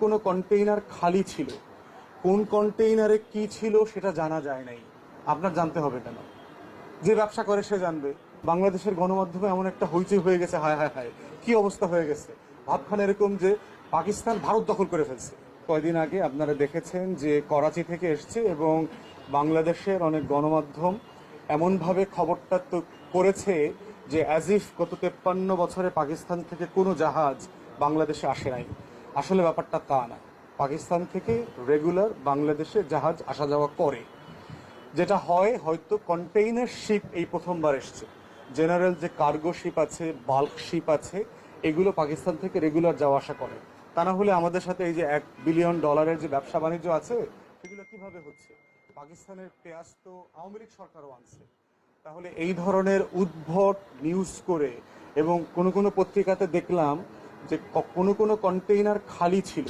কোনো কন্টেইনার খালি ছিল, কোন কন্টেইনারে কি ছিল সেটা জানা যায় নাই। আপনার জানতে হবে কেন? যে ব্যবসা করে সে জানবে। বাংলাদেশের গণমাধ্যমে এমন একটা হইচই হয়ে গেছে, হায় হায় হায় কি অবস্থা হয়ে গেছে। ভাবখান এরকম যে পাকিস্তান ভারত দখল করে ফেলছে। কয়দিন আগে আপনারা দেখেছেন যে করাচি থেকে এসছে এবং বাংলাদেশের অনেক গণমাধ্যম এমনভাবে খবরটা তো করেছে যে অ্যাজ ইফ গত 53 বছরে পাকিস্তান থেকে কোনো জাহাজ বাংলাদেশে আসে নাই। আসলে ব্যাপারটা তা না। পাকিস্তান থেকে রেগুলার বাংলাদেশে জাহাজ আসা যাওয়া করে। যেটা হয়, হয়তো কন্টেইনার শিপ এই প্রথমবার এসছে। জেনারেল যে কার্গো শিপ আছে, বাল্ক শিপ আছে, এগুলো পাকিস্তান থেকে রেগুলার যাওয়া আসা করে। তা না হলে আমাদের সাথে এই যে $1 বিলিয়ন যে ব্যবসা বাণিজ্য আছে, সেগুলো কিভাবে হচ্ছে? পাকিস্তানের পেঁয়াজ তো আওয়ামী লীগ সরকারও আনছে। তাহলে এই ধরনের উদ্ভট নিউজ করে, এবং কোনো কোনো পত্রিকাতে দেখলাম যে কোনো কোনো কন্টেইনার খালি ছিল।